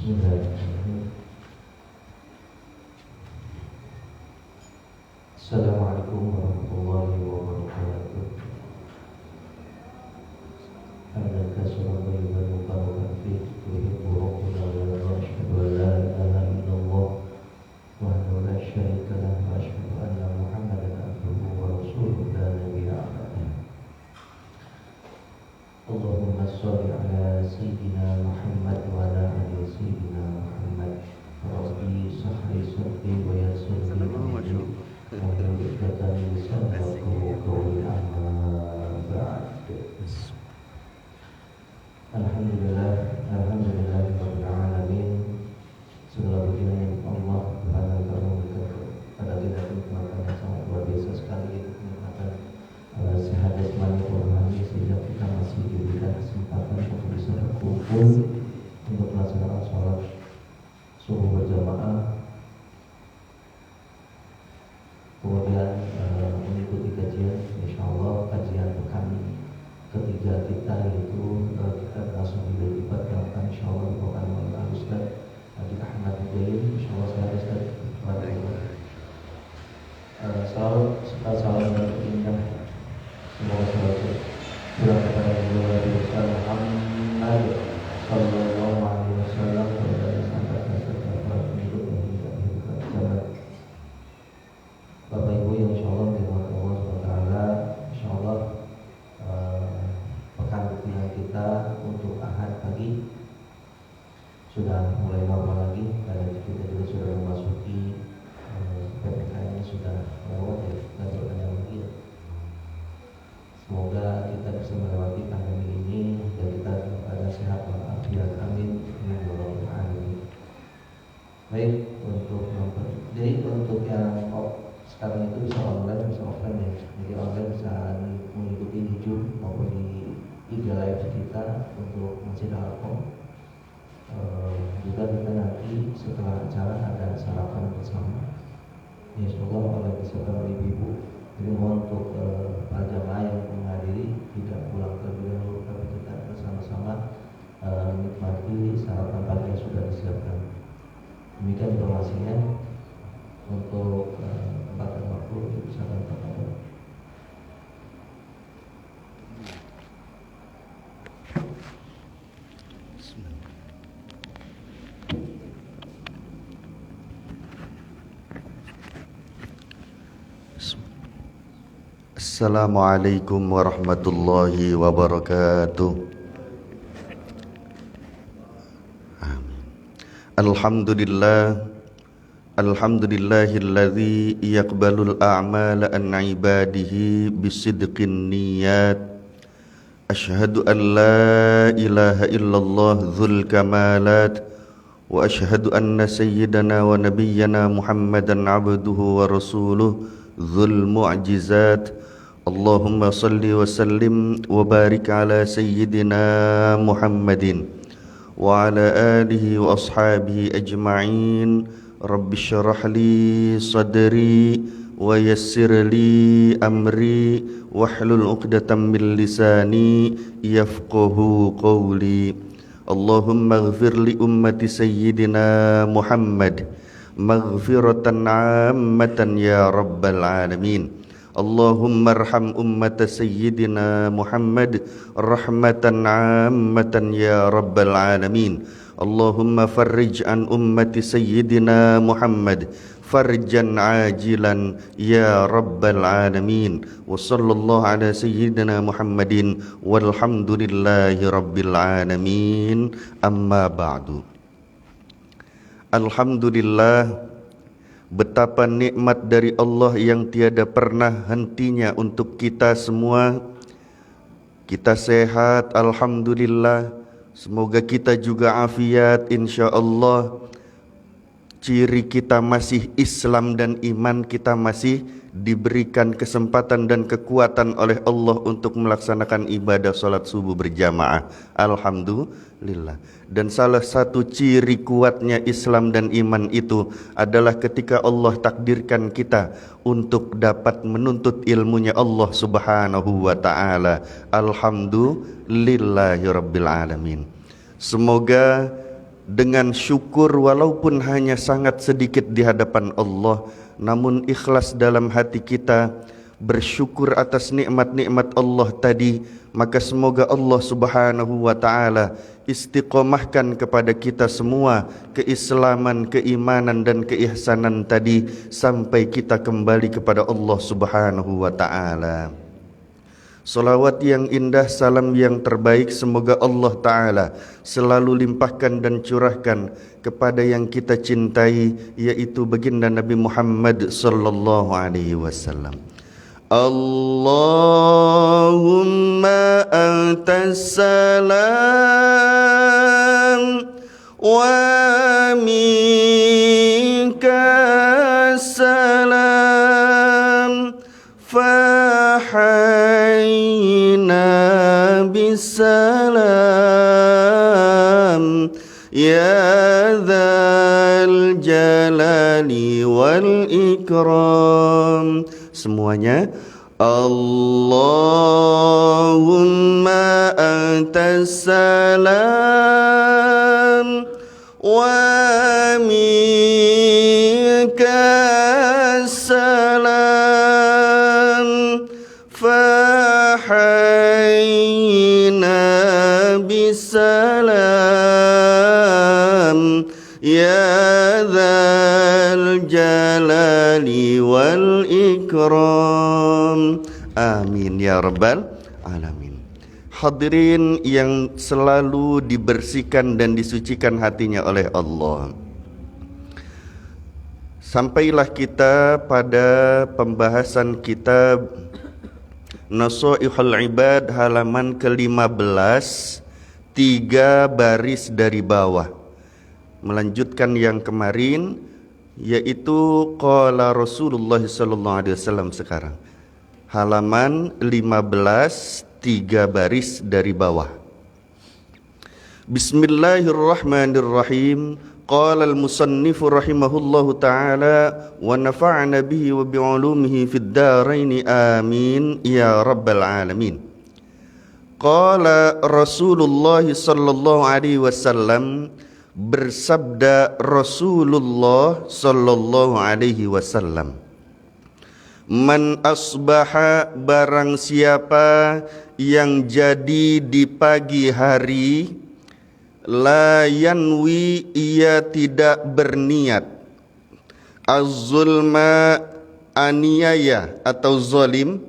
Bismillahirrahmanirrahim. Assalamualaikum warahmatullahi wabarakatuh. Hadaka salam tayyiban mubarakan fih tuhibbu rabbuna wa yarda asyhadu an la ilaha illallah wahdahu la syarika lah wa asyhadu anna Muhammadan abduhu wa rasuluhu la nabiyya ba'dahu. Allahumma shalli ala sayyidina Muhammad wa ala ali sayyidina Muhammad. Rabbi shrah li sadri wa yassir li amri wahlul 'uqdatam min lisani yafqahu qawli amma ba'd. Alhamdulillah rabbil alamin. Segala puji bagi Allah Subhanahu wa taala pada kita kenikmatan yang sangat luar biasa sekali, yaitu kenikmatan sehat jasmani rohani, sehingga kita masih diberikan kesempatan untuk bisa berkumpul untuk melaksanakan sholat subuh berjamaah, kemudian mengikuti kajian, insyaallah kajian pekan ketiga kita, yaitu kita langsung dilibatkan insyaallah bukan oleh Ustaz Haji Ahmad Hidayat, insyaallah saya Ustaz salam dan indah. Semoga selalu berada kepada Nabi Muhammad sallallahu alaihi wasallam dan sahabat serta para pengikut hingga akhir zaman. Bapak Ibu yang insyaallah dirahmati Allah SWT, insyaallah pekan ketiga kita untuk Ahad pagi sudah mulai normal lagi, karena kita juga sudah memasuki PPKM-nya sudah lewat ya, dan bertanya lagi. Semoga kita bisa melewati pandemi ini dan kita ada sehat walafiat, amin ya rabbal alamin. Baik, jadi untuk yang sekarang itu bisa online, bisa offline ya. Jadi online bisa mengikuti di Zoom maupun di IG Live kita untuk Masjid Al-Aqsa. Juga kita nanti setelah acara ada sarapan bersama. Ya, semoga oleh beserta ibu-ibu. Jadi mohon untuk para jamaah yang menghadiri tidak pulang terlebih dahulu, tapi kita bersama-sama menikmati sarapan pagi yang sudah disiapkan. Demikian informasinya untuk tempat dan waktu bisa terpakai. Assalamualaikum warahmatullahi wabarakatuh. Amin. Alhamdulillahilladzi yaqbalul a'mala an ibadihi bisidqin niyat. Ashhadu an la ilaha illallah dzul kamalat wa ashhadu anna sayyidana wa nabiyyana Muhammadan abduhu wa rasuluh dzul mu'jizat. Allahumma salli wa sallim wa barik ala sayyidina Muhammadin wa ala alihi wa ashabihi ajma'in. Rabbi syrah li sadri wa yassir li amri wahlul 'uqdatam min lisani yafqahu qawli. Allahumma ighfir li ummati sayyidina Muhammad maghfiratan 'ammatan ya rabbal alamin. Allahumma arham ummata sayyidina Muhammad rahmatan 'ammatan ya rabbal alamin. Allahumma farrij an ummati sayyidina Muhammad farjan ajilan ya rabbal alamin. Wa sallallahu ala sayyidina Muhammadin walhamdulillahi rabbil alamin. Amma ba'du. Alhamdulillah, betapa nikmat dari Allah yang tiada pernah hentinya untuk kita semua. Kita sehat, alhamdulillah. Semoga kita juga afiat, insyaallah. Ciri kita masih Islam dan iman, kita masih diberikan kesempatan dan kekuatan oleh Allah untuk melaksanakan ibadah salat subuh berjamaah. Alhamdulillah. Dan salah satu ciri kuatnya Islam dan iman itu adalah ketika Allah takdirkan kita untuk dapat menuntut ilmunya Allah Subhanahu wa taala. Alhamdulillahirabbil alamin. Semoga dengan syukur walaupun hanya sangat sedikit di hadapan Allah, namun ikhlas dalam hati kita bersyukur atas nikmat-nikmat Allah tadi, maka semoga Allah Subhanahu wa taala istiqomahkan kepada kita semua keislaman, keimanan dan keihsanan tadi sampai kita kembali kepada Allah Subhanahu wa taala. Salawat yang indah, salam yang terbaik semoga Allah Ta'ala selalu limpahkan dan curahkan kepada yang kita cintai, yaitu baginda Nabi Muhammad sallallahu alaihi wasallam. Allahumma antas salam wa minkas salam fahayna bisalam ya dzal jalali wal ikram. Semuanya. Allahumma antas salam wa minkas salam fahayna bisalam ya dzal jalali wal ikram. Amin ya rabbal alamin. Hadirin yang selalu dibersihkan dan disucikan hatinya oleh Allah, sampailah kita pada pembahasan kitab Nasaihul Ibad halaman ke-15, 3 baris dari bawah, melanjutkan yang kemarin, yaitu qala Rasulullah sallallahu alaihi wasallam. Sekarang halaman 15, 3 baris dari bawah. Bismillahirrahmanirrahim. Qala al-musannifu rahimahullahu ta'ala wa nafa'na bihi wa bi'ulumihi fid dharain amin ya rabbal alamin. Qala Rasulullah sallallahu alaihi wasallam, bersabda Rasulullah sallallahu alaihi wasallam, man asbaha, barang siapa yang jadi di pagi hari, la yanwi, ia tidak berniat, az-zulma, aniaya atau zalim,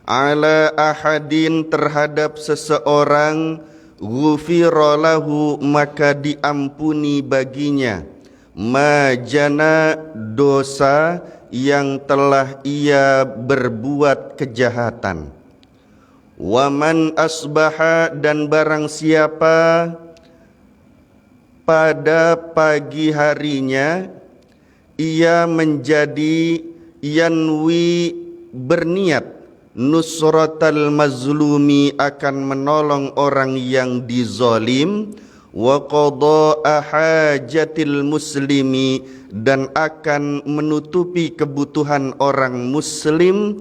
ala ahadin, terhadap seseorang, ghufira lahu, maka diampuni baginya, majana, dosa yang telah ia berbuat kejahatan. Waman asbaha, dan barang siapa pada pagi harinya ia menjadi yanwi, berniat, nusratal mazlumi, akan menolong orang yang dizalim, wa qada'a hajatil muslimi, dan akan menutupi kebutuhan orang muslim,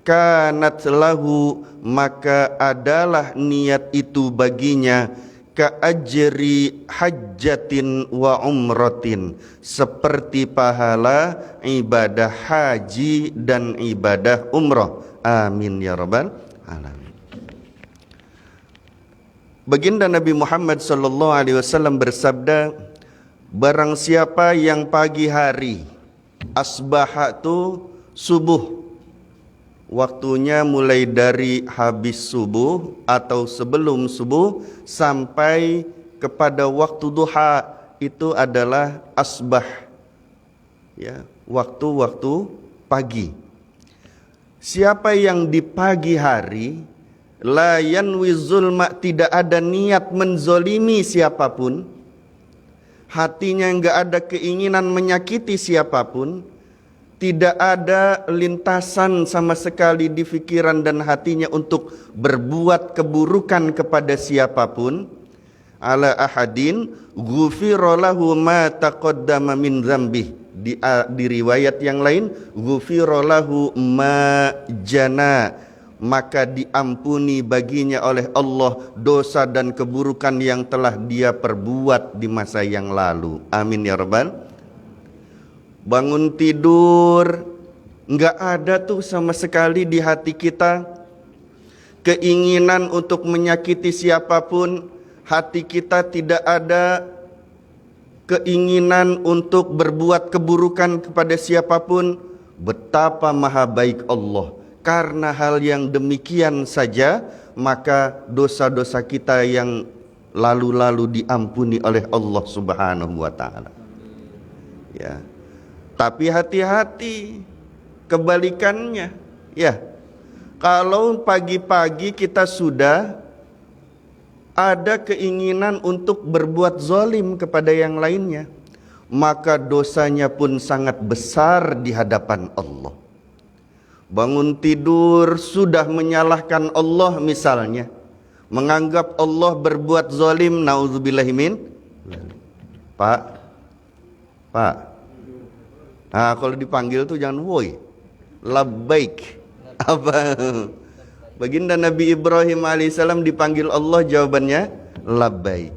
kanat lahu, maka adalah niat itu baginya, ka ajri hajjatin wa umratin, seperti pahala ibadah haji dan ibadah umrah. Amin ya rabbal alamin. Baginda Nabi Muhammad sallallahu alaihi wasallam bersabda, barang siapa yang pagi hari, asbaha itu subuh, waktunya mulai dari habis subuh atau sebelum subuh sampai kepada waktu duha, itu adalah asbah, ya, waktu-waktu pagi. Siapa yang di pagi hari, la yanwi zulma, tidak ada niat menzolimi siapapun, hatinya enggak ada keinginan menyakiti siapapun, tidak ada lintasan sama sekali di pikiran dan hatinya untuk berbuat keburukan kepada siapapun, ala ahadin ghufira lahu ma taqaddama min dzambi. Di riwayat yang lain, ghufira lahu ma jana maka diampuni baginya oleh Allah dosa dan keburukan yang telah dia perbuat di masa yang lalu. Amin ya rabbal. Bangun tidur, nggak ada tuh sama sekali di hati kita keinginan untuk menyakiti siapapun. Hati kita tidak ada keinginan untuk berbuat keburukan kepada siapapun. Betapa maha baik Allah. Karena hal yang demikian saja, maka dosa-dosa kita yang lalu-lalu diampuni oleh Allah Subhanahu wa taala. Ya. Tapi hati-hati, kebalikannya. Ya. Kalau pagi-pagi kita sudah ada keinginan untuk berbuat zalim kepada yang lainnya, maka dosanya pun sangat besar di hadapan Allah. Bangun tidur sudah menyalahkan Allah misalnya, menganggap Allah berbuat zalim, naudzubillahimin. Pak. Nah, kalau dipanggil tuh jangan woi. Labbaik. Apa? Baginda Nabi Ibrahim alaihissalam dipanggil Allah, jawabannya labbaik.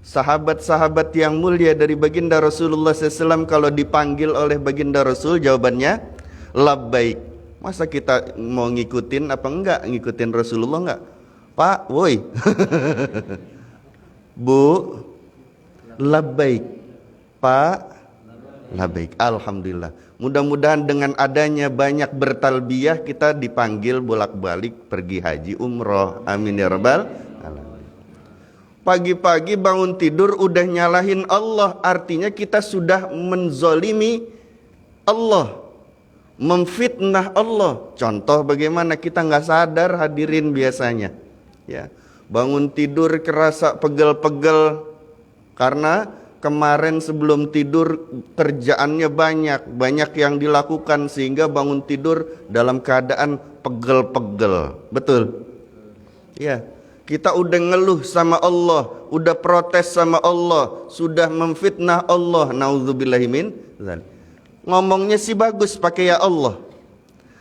Sahabat-sahabat yang mulia dari baginda Rasulullah SAW kalau dipanggil oleh baginda Rasul, jawabannya labbaik. Masa kita mau ngikutin apa enggak? Ngikutin Rasulullah enggak? Pak, woi. Bu, labbaik. Pak, labbaik. Alhamdulillah. Mudah-mudahan dengan adanya banyak bertalbiyah kita dipanggil bolak-balik pergi haji umroh. Amin ya rabbal alamin. Pagi-pagi bangun tidur udah nyalahin Allah, artinya kita sudah menzolimi Allah, memfitnah Allah. Contoh bagaimana kita nggak sadar, hadirin, biasanya ya, bangun tidur kerasa pegel-pegel karena kemarin sebelum tidur kerjaannya banyak yang dilakukan, sehingga bangun tidur dalam keadaan pegel-pegel. Betul? Ya, kita udah ngeluh sama Allah, udah protes sama Allah, sudah memfitnah Allah. Naudzubillahimin dzalik. Ngomongnya sih bagus, pakai ya Allah.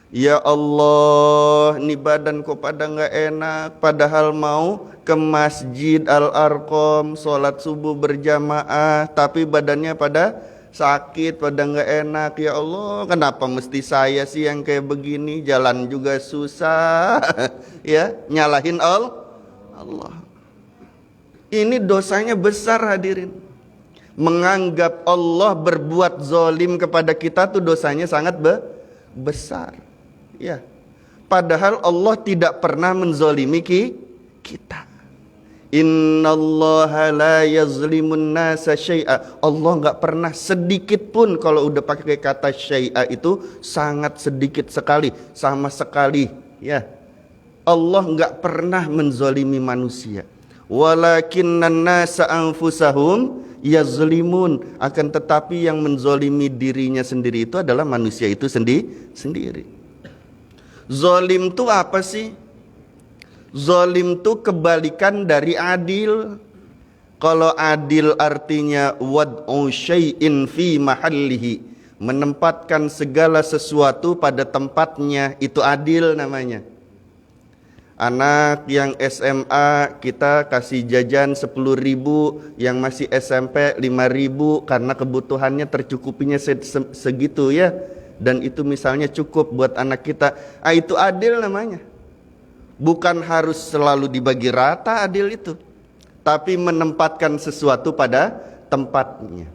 Ya Allah, ini badan kok pada nggak enak, padahal mau ke Masjid Al-Arqam sholat subuh berjamaah, tapi badannya pada sakit, pada nggak enak. Ya Allah, kenapa mesti saya sih yang kayak begini, jalan juga susah. Ya, nyalahin Allah. Ini dosanya besar, hadirin. Menganggap Allah berbuat zalim kepada kita tuh dosanya sangat besar. Ya, padahal Allah tidak pernah menzalimi kita. Innallaha la yazlimun nasa syai'a. Allah enggak pernah sedikit pun, kalau udah pakai kata syai'a itu sangat sedikit sekali, sama sekali, ya. Allah enggak pernah menzalimi manusia. Walakinnan nasa anfusahum yazlimun. Akan tetapi yang menzalimi dirinya sendiri itu adalah manusia itu sendiri. Zalim itu apa sih? Zalim itu kebalikan dari adil. Kalau adil artinya wad'u syai'in fi mahallihi, menempatkan segala sesuatu pada tempatnya, itu adil namanya. Anak yang SMA kita kasih jajan 10.000, yang masih SMP 5.000 karena kebutuhannya tercukupinya segitu ya. Dan itu misalnya cukup buat anak kita, itu adil namanya. Bukan harus selalu dibagi rata adil itu, tapi menempatkan sesuatu pada tempatnya.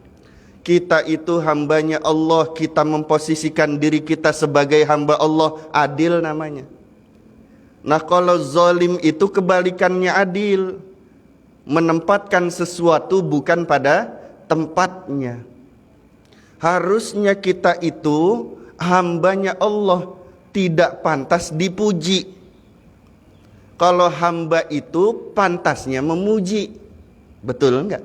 Kita itu hambanya Allah, kita memposisikan diri kita sebagai hamba Allah, adil namanya. Nah, kalau zalim itu kebalikannya adil, menempatkan sesuatu bukan pada tempatnya. Harusnya kita itu hambanya Allah, tidak pantas dipuji. Kalau hamba itu pantasnya memuji. Betul enggak?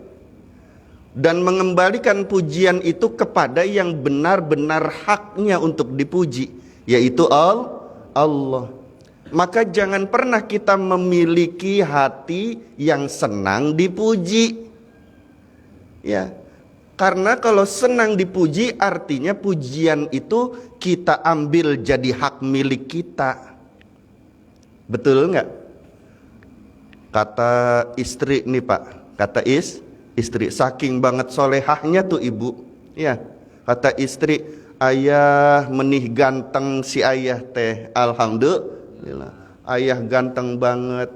Dan mengembalikan pujian itu kepada yang benar-benar haknya untuk dipuji, yaitu Allah. Maka jangan pernah kita memiliki hati yang senang dipuji. Ya. Karena kalau senang dipuji artinya pujian itu kita ambil jadi hak milik kita. Betul nggak? Kata istri nih Pak, kata istri, saking banget solehahnya tuh ibu, ya, kata istri, ayah menih ganteng si ayah teh, alhamdulillah, ayah ganteng banget,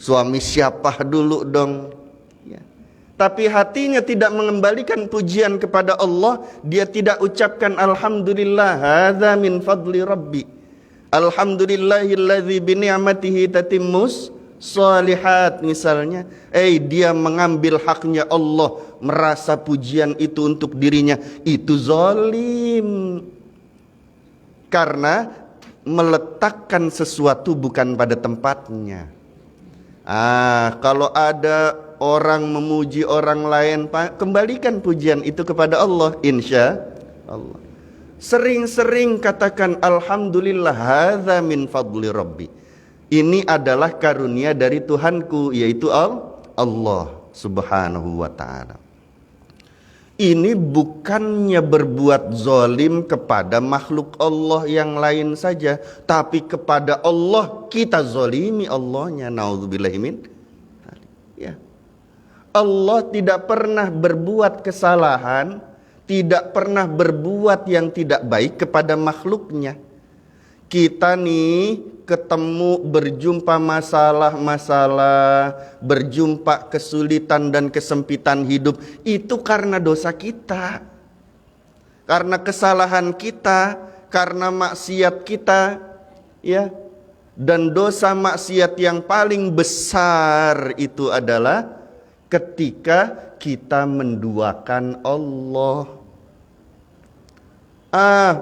suami siapa dulu dong, ya. Tapi hatinya tidak mengembalikan pujian kepada Allah, dia tidak ucapkan alhamdulillah, hadza min fadli rabbi, alhamdulillahilladzi bi ni'matihi tatimmus shalihat misalnya. Dia mengambil haknya Allah, merasa pujian itu untuk dirinya, itu zalim. Karena meletakkan sesuatu bukan pada tempatnya. Kalau ada orang memuji orang lain, kembalikan pujian itu kepada Allah, insya Allah. Sering-sering katakan alhamdulillah, hadza min fadli rabbi. Ini adalah karunia dari Tuhanku, yaitu Allah subhanahu wa ta'ala. Ini bukannya berbuat zalim kepada makhluk Allah yang lain saja, tapi kepada Allah kita zalimi Allahnya. Naudzubillahi min. Ya. Allah tidak pernah berbuat kesalahan, tidak pernah berbuat yang tidak baik kepada makhluknya. Kita nih ketemu, berjumpa masalah-masalah, berjumpa kesulitan dan kesempitan hidup, itu karena dosa kita, karena kesalahan kita, karena maksiat kita, ya. Dan dosa maksiat yang paling besar itu adalah ketika kita menduakan Allah.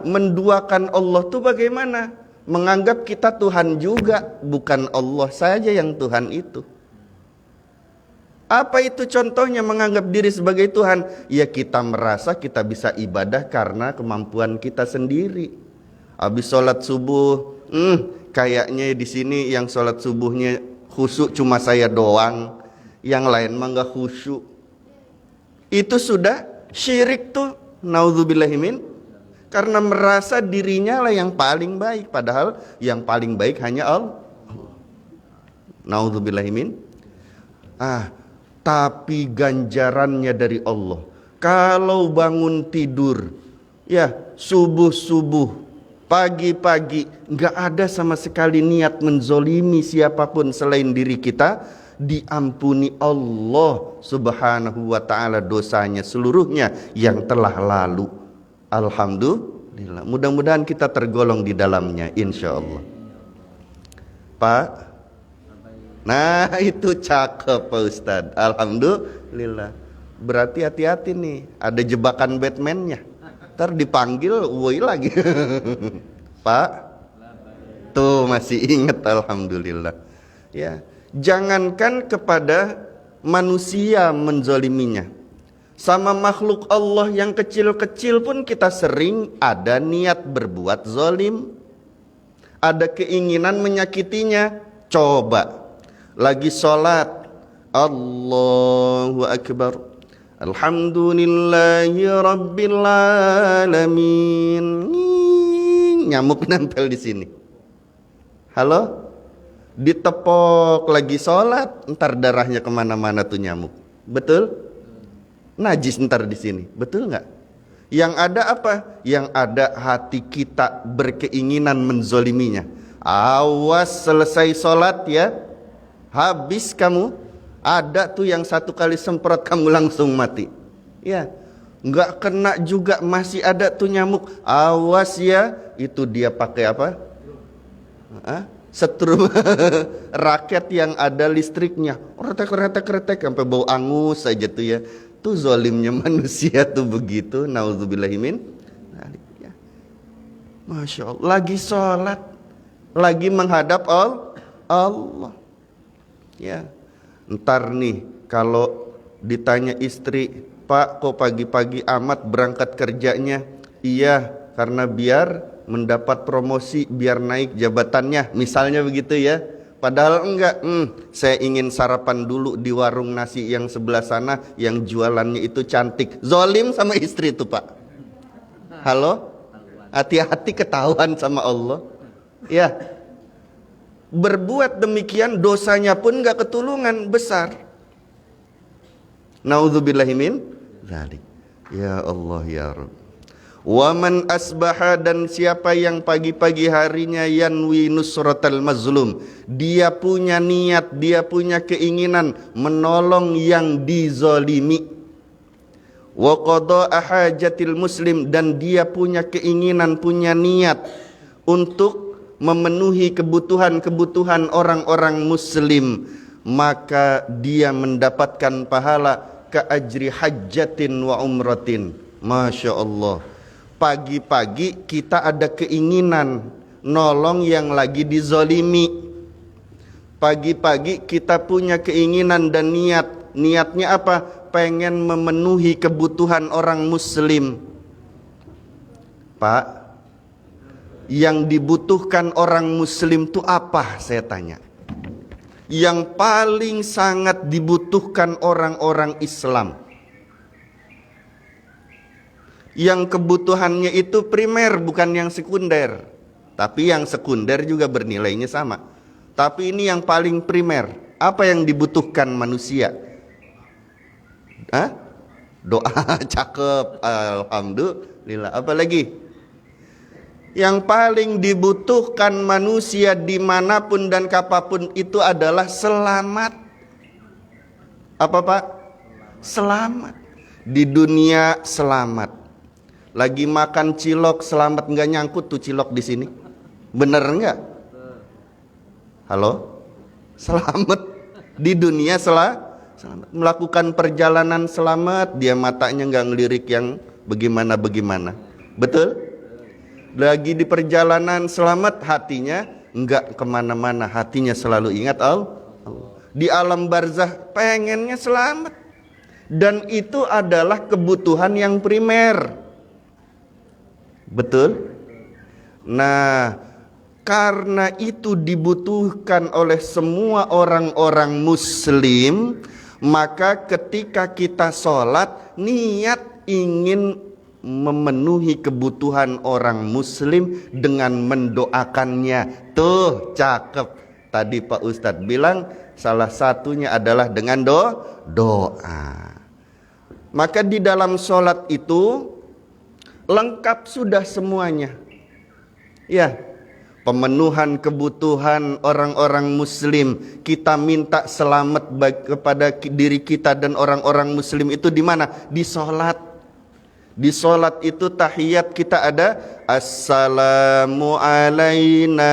Menduakan Allah itu bagaimana? Menganggap kita Tuhan juga, bukan Allah saja yang Tuhan itu. Apa itu contohnya menganggap diri sebagai Tuhan? Ya, kita merasa kita bisa ibadah karena kemampuan kita sendiri. Habis sholat subuh, kayaknya di sini yang sholat subuhnya khusyuk cuma saya doang, yang lain mah nggak khusyuk. Itu sudah syirik tuh, naudzubillahi min. Karena merasa dirinya lah yang paling baik, padahal yang paling baik hanya Allah. Naudzubillahi min. Tapi ganjarannya dari Allah. Kalau bangun tidur, ya subuh-subuh, pagi-pagi, nggak ada sama sekali niat menzolimi siapapun selain diri kita, diampuni Allah subhanahu wa ta'ala dosanya seluruhnya yang telah lalu. Alhamdulillah, mudah-mudahan kita tergolong di dalamnya, insya Allah. Pak, nah itu cakep Pak Ustadz, alhamdulillah. Berarti hati-hati nih, ada jebakan Batman-nya. Ntar dipanggil, woi lagi. Pak, tuh masih ingat, alhamdulillah. Ya, jangankan kepada manusia menzoliminya, sama makhluk Allah yang kecil-kecil pun kita sering ada niat berbuat zalim, ada keinginan menyakitinya. Coba lagi sholat, Allahu Akbar, alhamdulillahi rabbil alamin, nyamuk nempel di sini. Halo, ditepok lagi sholat, ntar darahnya kemana-mana tuh nyamuk. Betul? Najis ntar di sini, betul nggak? Yang ada apa? Yang ada hati kita berkeinginan menzoliminya. Awas selesai sholat ya, habis kamu. Ada tuh yang satu kali semprot kamu langsung mati. Ya, nggak kena juga masih ada tuh nyamuk. Awas ya, itu dia pakai apa? Setrum raket yang ada listriknya, retek sampai bau angus saja tuh ya. Tuh zolimnya manusia tuh begitu. Nauzubillahi min. Ya. Masya Allah, lagi sholat, lagi menghadap Allah. Ya, ntar nih kalau ditanya istri, Pak kok pagi-pagi amat berangkat kerjanya? Iya, karena biar mendapat promosi, biar naik jabatannya, misalnya begitu ya. Padahal enggak, saya ingin sarapan dulu di warung nasi yang sebelah sana, yang jualannya itu cantik. Zolim sama istri itu Pak. Halo? Hati-hati ketahuan sama Allah. Ya. berbuat demikian dosanya pun gak ketulungan, besar. Naudzubillahi min dzalik. Ya Allah ya Rabb. Wa man asbaha, dan siapa yang pagi-pagi harinya yanwi nusratal mazlum, dia punya niat, dia punya keinginan menolong yang dizalimi. Wa qada'a hajatil muslim, dan dia punya keinginan, punya niat untuk memenuhi kebutuhan-kebutuhan orang-orang muslim, maka dia mendapatkan pahala ka'ajri hajjatin wa umratin. Masya Allah. Pagi-pagi kita ada keinginan nolong yang lagi dizolimi. Pagi-pagi kita punya keinginan dan niat. Niatnya apa? Pengen memenuhi kebutuhan orang muslim. Pak, yang dibutuhkan orang muslim itu apa? Saya tanya. Yang paling sangat dibutuhkan orang-orang Islam, yang kebutuhannya itu primer, bukan yang sekunder. Tapi yang sekunder juga bernilainya sama. Tapi ini yang paling primer. Apa yang dibutuhkan manusia? Hah? Doa. Cakep. Alhamdulillah. Apa lagi? Yang paling dibutuhkan manusia dimanapun dan kapanpun itu adalah selamat. Apa Pak? Selamat. Di dunia selamat. Lagi makan cilok selamat, nggak nyangkut tuh cilok di sini. Bener nggak? Halo? Selamat. Di dunia selamat. Melakukan perjalanan selamat, dia matanya nggak ngelirik yang bagaimana-bagaimana. Betul? Lagi di perjalanan selamat, hatinya nggak kemana-mana, hatinya selalu ingat Allah. Di alam barzah pengennya selamat, dan itu adalah kebutuhan yang primer. Betul? Nah, karena itu dibutuhkan oleh semua orang-orang muslim, maka ketika kita sholat, niat ingin memenuhi kebutuhan orang muslim dengan mendoakannya. Tuh, cakep. Tadi Pak Ustadz bilang salah satunya adalah dengan doa. Maka di dalam sholat itu lengkap sudah semuanya. Ya, pemenuhan kebutuhan orang-orang muslim. Kita minta selamat kepada diri kita dan orang-orang muslim itu di mana? Di sholat. Di sholat itu tahiyat kita ada assalamu alaina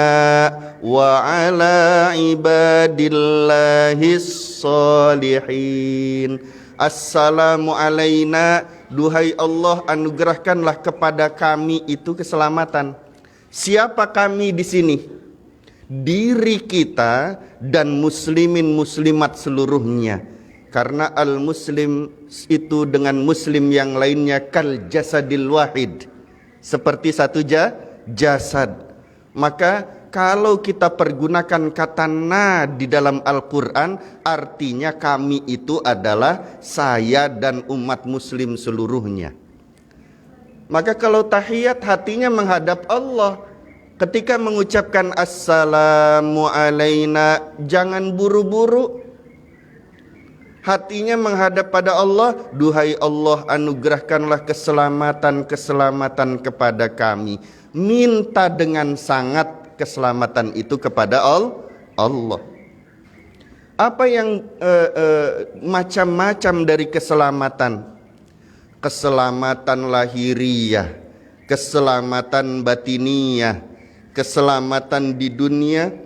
wa ala ibadillahis sholihin. Assalamu alaina, duhai Allah, anugerahkanlah kepada kami itu keselamatan. Siapa kami di sini? Diri kita dan muslimin muslimat seluruhnya. Karena al-muslim itu dengan muslim yang lainnya kal jasadil wahid, seperti satu jasad. Maka kalau kita pergunakan kata na di dalam Al-Quran, artinya kami itu adalah saya dan umat muslim seluruhnya. Maka kalau tahiyat hatinya menghadap Allah. Ketika mengucapkan assalamu alaina, jangan buru-buru. Hatinya menghadap pada Allah. Duhai Allah, anugerahkanlah keselamatan kepada kami. Minta dengan sangat keselamatan itu kepada Allah. Apa yang macam-macam dari keselamatan? Keselamatan lahiriah, keselamatan batiniyah, keselamatan di dunia,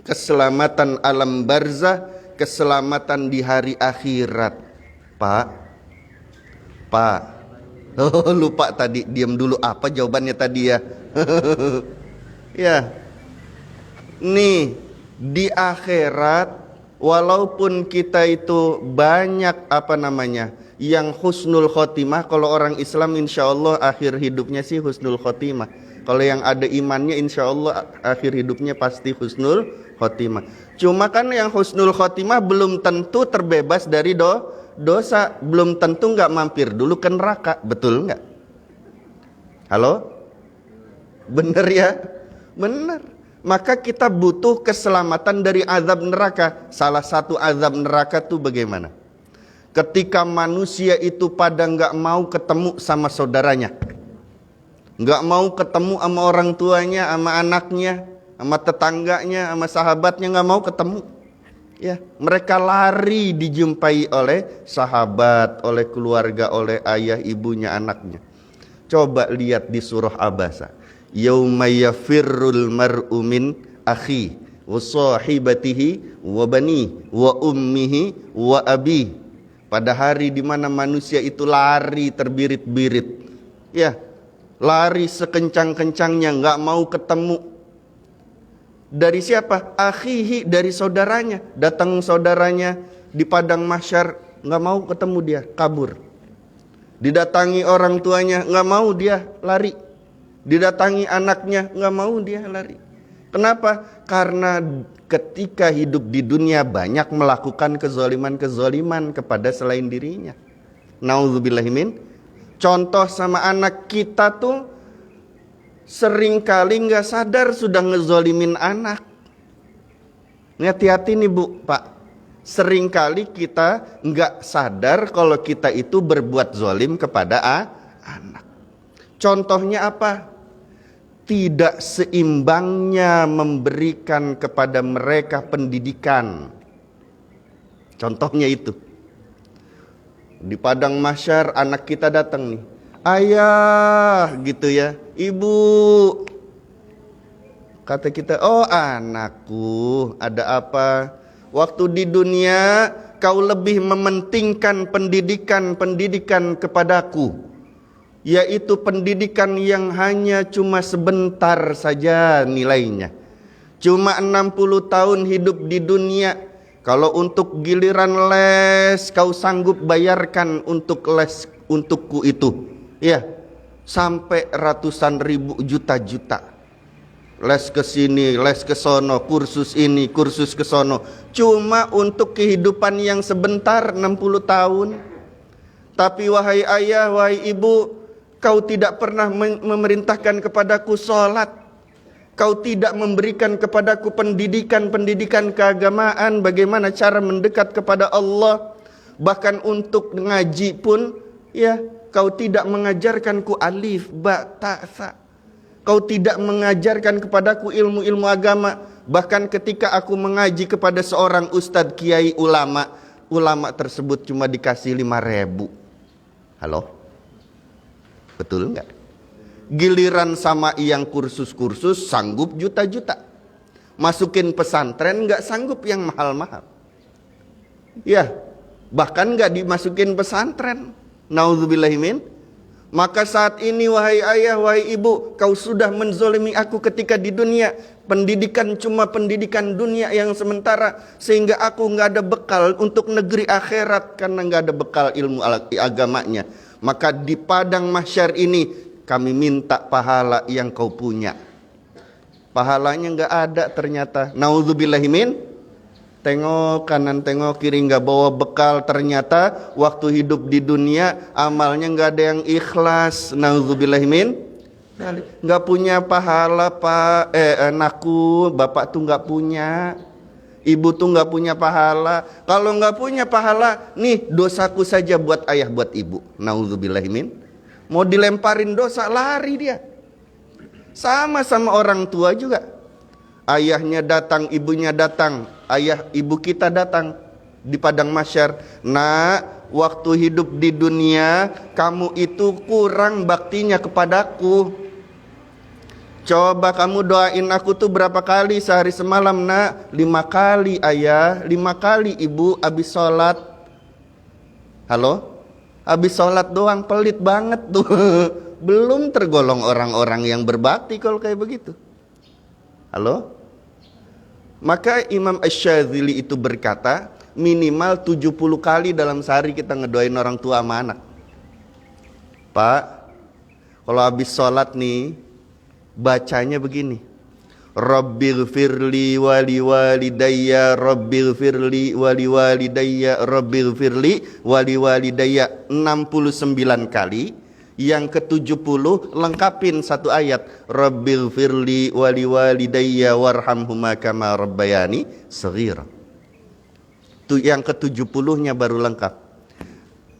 keselamatan alam barzah, keselamatan di hari akhirat. Pak, lupa tadi, diam dulu, apa jawabannya tadi ya? Ya, nih di akhirat, walaupun kita itu banyak yang husnul khotimah. Kalau orang Islam insya Allah akhir hidupnya sih husnul khotimah. Kalau yang ada imannya insya Allah akhir hidupnya pasti husnul khotimah. Cuma kan yang husnul khotimah belum tentu terbebas dari dosa, belum tentu nggak mampir dulu ke neraka, betul nggak? Halo? Bener ya? Bener. Maka kita butuh keselamatan dari azab neraka. Salah satu azab neraka tuh bagaimana? Ketika manusia itu pada nggak mau ketemu sama saudaranya, nggak mau ketemu sama orang tuanya, sama anaknya, sama tetangganya, sama sahabatnya, nggak mau ketemu. Ya, mereka lari dijumpai oleh sahabat, oleh keluarga, oleh ayah, ibunya, anaknya. Coba lihat di surah Abasa. Yauma yafirrul mar'u min akhi wa sahibatihi wa bani wa ummihi wa abi. Pada hari di mana manusia itu lari terbirit-birit. Ya, lari sekencang-kencangnya, nggak mau ketemu. Dari siapa? Akhihi, dari saudaranya. Datang saudaranya di padang mahsyar, nggak mau ketemu dia, kabur. Didatangi orang tuanya, nggak mau dia, lari. Didatangi anaknya, nggak mau dia, lari. Kenapa? Karena ketika hidup di dunia banyak melakukan kezaliman-kezaliman kepada selain dirinya. Nauzubillahimin. Contoh sama anak kita tuh seringkali nggak sadar sudah ngezolimin anak. Ini hati-hati nih Bu, Pak. Seringkali kita nggak sadar kalau kita itu berbuat zolim kepada anak. Contohnya apa? Tidak seimbangnya memberikan kepada mereka pendidikan. Contohnya itu. Di padang mahsyar anak kita datang nih. Ayah gitu ya, ibu. Kata kita, oh anakku, ada apa? Waktu di dunia kau lebih mementingkan pendidikan kepadaku, yaitu pendidikan yang hanya cuma sebentar saja nilainya. Cuma 60 tahun hidup di dunia. Kalau untuk giliran les kau sanggup bayarkan untuk les untukku itu. Ya, sampai ratusan ribu, juta-juta. Les ke sini, les ke sono, kursus ini, kursus ke sono. Cuma untuk kehidupan yang sebentar 60 tahun. Tapi wahai ayah, wahai ibu, kau tidak pernah memerintahkan kepadaku sholat. Kau tidak memberikan kepadaku pendidikan keagamaan, bagaimana cara mendekat kepada Allah. Bahkan untuk ngaji pun, ya, kau tidak mengajarkanku alif, ba, ta, sa. Kau tidak mengajarkan kepadaku ilmu-ilmu agama. Bahkan ketika aku mengaji kepada seorang ustadz, kiai, ulama tersebut cuma dikasih 5.000. Halo? Betul enggak? Giliran sama yang kursus-kursus sanggup juta-juta. Masukin pesantren enggak sanggup yang mahal-mahal. Ya, bahkan enggak dimasukin pesantren. Nauzubillahimin. Maka saat ini wahai ayah, wahai ibu, kau sudah menzolimi aku ketika di dunia. Pendidikan cuma pendidikan dunia yang sementara, sehingga aku nggak ada bekal untuk negeri akhirat karena nggak ada bekal ilmu agamanya. Maka di padang mahsyar ini kami minta pahala yang kau punya. Pahalanya nggak ada ternyata. Nauzubillahimin. Tengok kanan, tengok kiri, nggak bawa bekal. Ternyata waktu hidup di dunia amalnya nggak ada yang ikhlas. Nauzubillahimin. Nggak punya pahala pak. Anakku, bapak tuh nggak punya. Ibu tuh nggak punya pahala. Kalau nggak punya pahala, nih dosaku saja buat ayah, buat ibu. Nauzubillahimin. Mau dilemparin dosa, lari dia. Sama orang tua juga. Ayahnya datang, ibunya datang. Ayah ibu kita datang di padang mahsyar. Nak, waktu hidup di dunia kamu itu kurang baktinya kepadaku. Coba kamu doain aku tuh berapa kali sehari semalam? Nak, 5 kali ayah, 5 kali ibu habis sholat. Halo? Habis sholat doang, pelit banget tuh. Belum tergolong orang-orang yang berbakti kalau kayak begitu. Halo? Maka Imam Asy-Syadzili itu berkata, minimal 70 kali dalam sehari kita ngedoain orang tua sama anak. Pak, kalau habis sholat nih, bacanya begini. Rabbighfirli wali walidayya, Rabbighfirli wali walidayya, Rabbighfirli wali walidayya 69 kali. Yang ke-70 lengkapin satu ayat, Rabbighfirli wali walidayya warhamhuma kama rabbayani shaghira. Itu yang ke-70-nya baru lengkap.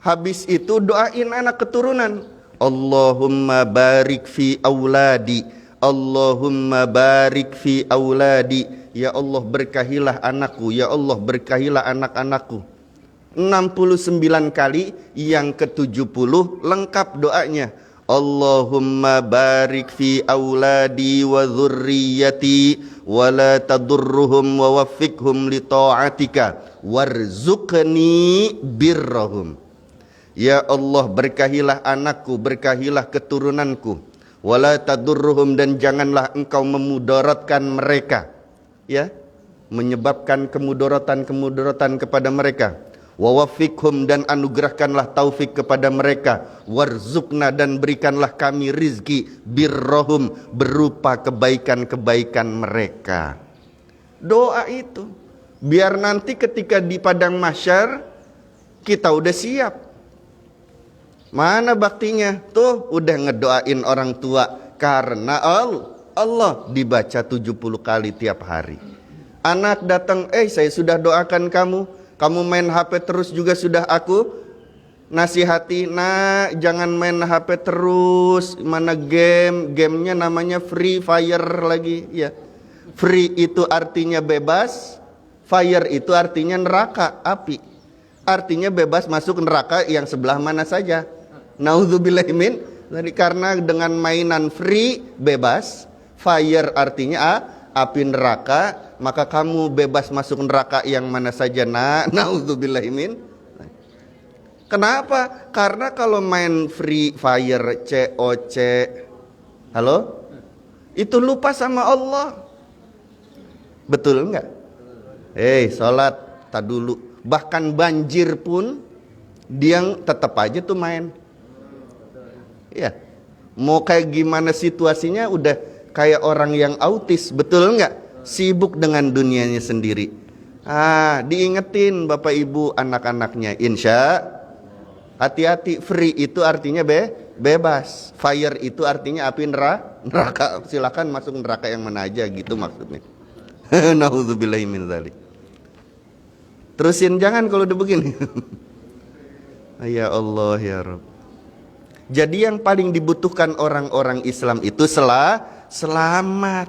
Habis itu doain anak keturunan. Allahumma barik fi auladi, Allahumma barik fi auladi. Ya Allah berkahilah anakku, ya Allah berkahilah anak-anakku. 69 kali. Yang ke-70 lengkap doanya, Allahumma barik fi auladi wa dhurriyyati wa la tadurruhum wa waffiqhum li ta'atika warzuqni birrahum. Ya Allah berkahilah anakku, berkahilah keturunanku, wala tadurruhum, dan janganlah engkau memudaratkan mereka, ya, menyebabkan kemudaratan kepada mereka. Wa waffiqhum, dan anugerahkanlah taufik kepada mereka. Warzuqna, dan berikanlah kami rizki, birrahum, berupa kebaikan-kebaikan mereka. Doa itu biar nanti ketika di padang mahsyar kita udah siap. Mana baktinya? Tuh udah ngedoain orang tua karena Allah, dibaca 70 kali tiap hari. Anak datang, saya sudah doakan kamu main HP terus juga sudah aku nasihati. Nah, jangan main HP terus. Mana gamenya namanya Free Fire lagi, ya. Free itu artinya bebas, fire itu artinya neraka, api. Artinya bebas masuk neraka yang sebelah mana saja. Nauzubillahi min. Jadi karena dengan mainan free bebas, fire artinya api neraka, maka kamu bebas masuk neraka yang mana saja. Nauzubillahi min. Kenapa? Karena kalau main free fire, COC, halo? Itu lupa sama Allah. Betul enggak? Sholat tak dulu. Bahkan banjir pun dia tetap aja tuh main. Ya, mau kayak gimana situasinya udah kayak orang yang autis, betul enggak? Sibuk dengan dunianya sendiri. Diingetin Bapak Ibu anak-anaknya, insya hati-hati. Free itu artinya bebas, fire itu artinya api neraka. Silakan masuk neraka yang mana aja gitu maksudnya. Nauzubillahi min dzalik. Terusin jangan kalau udah begini. Ya Allah ya Rabb. Jadi yang paling dibutuhkan orang-orang Islam itu selamat.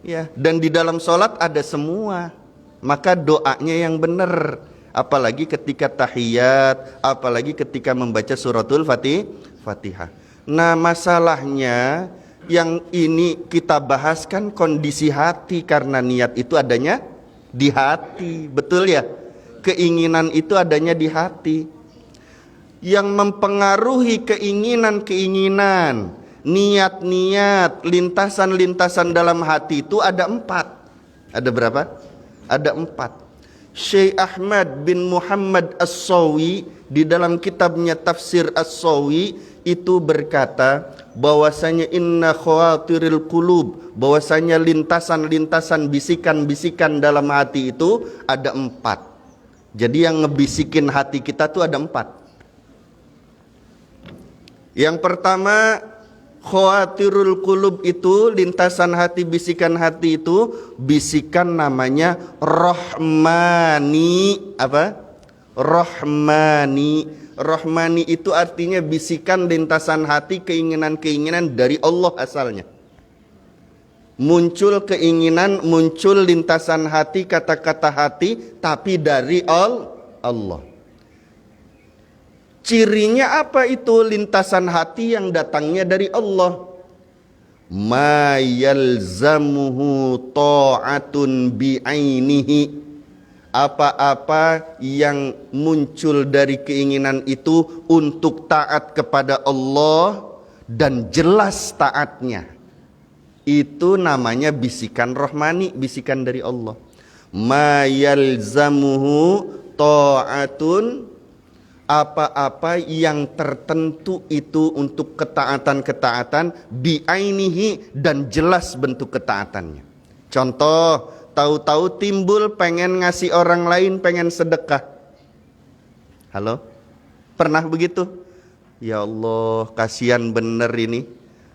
Ya, dan di dalam sholat ada semua. Maka doanya yang benar. Apalagi ketika tahiyat, apalagi ketika membaca suratul Fatihah. Nah, masalahnya yang ini kita bahas kan kondisi hati, karena niat itu adanya di hati. Betul ya? Keinginan itu adanya di hati. Yang mempengaruhi keinginan-keinginan, niat-niat, lintasan-lintasan dalam hati itu ada 4. Ada berapa? Ada 4. Syekh Ahmad bin Muhammad As-Sawi di dalam kitabnya Tafsir As-Sawi itu berkata bahwasanya inna khawatiril qulub, bahwasanya lintasan-lintasan bisikan-bisikan dalam hati itu ada 4. Jadi yang ngebisikin hati kita tuh ada 4. Yang pertama, khawatirul qulub itu lintasan hati, bisikan hati itu bisikan namanya rohmani. Apa? Rohmani. Rohmani itu artinya bisikan lintasan hati, keinginan-keinginan dari Allah asalnya. Muncul keinginan, muncul lintasan hati, kata-kata hati, tapi dari Allah. Cirinya apa itu lintasan hati yang datangnya dari Allah? Ma yalzamuhu ta'atun bi'ainihi. Apa-apa yang muncul dari keinginan itu untuk taat kepada Allah dan jelas taatnya, itu namanya bisikan rohmani, bisikan dari Allah. Ma yalzamuhu ta'atun, apa-apa yang tertentu itu untuk ketaatan-ketaatan, bi'ainihi, dan jelas bentuk ketaatannya. Contoh, tahu-tahu timbul pengen ngasih orang lain, pengen sedekah. Halo? Pernah begitu? Ya Allah, kasihan bener ini.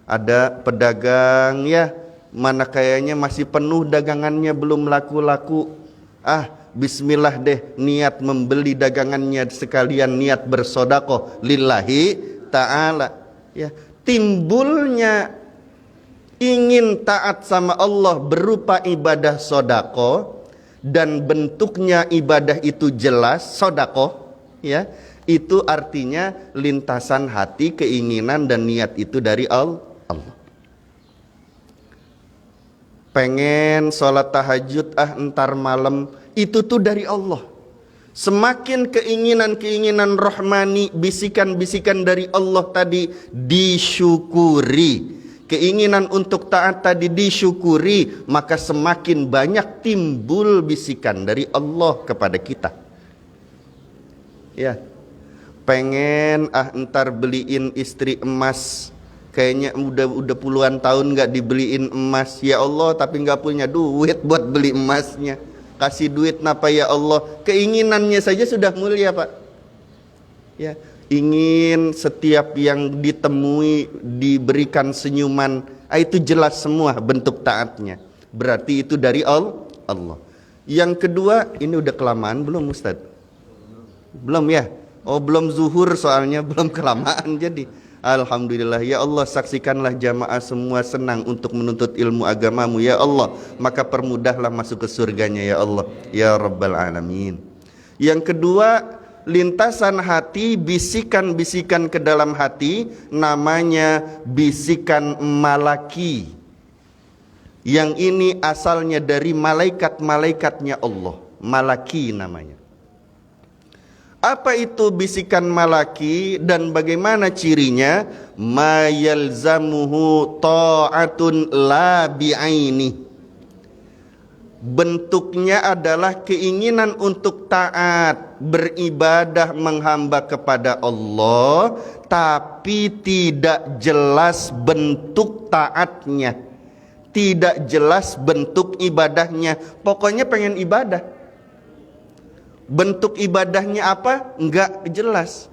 Ada pedagang ya, mana kayaknya masih penuh dagangannya belum laku-laku. Bismillah deh, niat membeli dagangannya sekalian niat bersodakoh lillahi ta'ala. Ya, timbulnya ingin taat sama Allah berupa ibadah sodakoh, dan bentuknya ibadah itu jelas sodakoh, ya, itu artinya lintasan hati, keinginan dan niat itu dari Allah. Pengen sholat tahajud entar malam, itu tuh dari Allah. Semakin keinginan-keinginan rohmani, bisikan-bisikan dari Allah tadi disyukuri, keinginan untuk taat tadi disyukuri, maka semakin banyak timbul bisikan dari Allah kepada kita. Ya, pengen entar beliin istri emas, kayaknya udah puluhan tahun nggak dibeliin emas. Ya Allah, tapi nggak punya duit buat beli emasnya. Kasih duit napa ya Allah. Keinginannya saja sudah mulia, Pak. Ya, ingin setiap yang ditemui diberikan senyuman, itu jelas semua bentuk taatnya. Berarti itu dari Allah. Yang kedua, ini udah kelamaan belum Ustaz? Belum ya? Belum zuhur soalnya, belum kelamaan jadi. Alhamdulillah, ya Allah, saksikanlah jamaah semua senang untuk menuntut ilmu agamamu ya Allah, maka permudahlah masuk ke surganya ya Allah, ya Rabbal Alamin. Yang kedua, lintasan hati, bisikan-bisikan ke dalam hati, namanya bisikan malaki. Yang ini asalnya dari malaikat-malaikatnya Allah, malaki namanya. Apa itu bisikan malaki dan bagaimana cirinya? Ma yalzamuhu ta'atun la bi'aini. Bentuknya adalah keinginan untuk taat, beribadah, menghamba kepada Allah, tapi tidak jelas bentuk taatnya, tidak jelas bentuk ibadahnya. Pokoknya pengen ibadah, bentuk ibadahnya apa? Enggak jelas.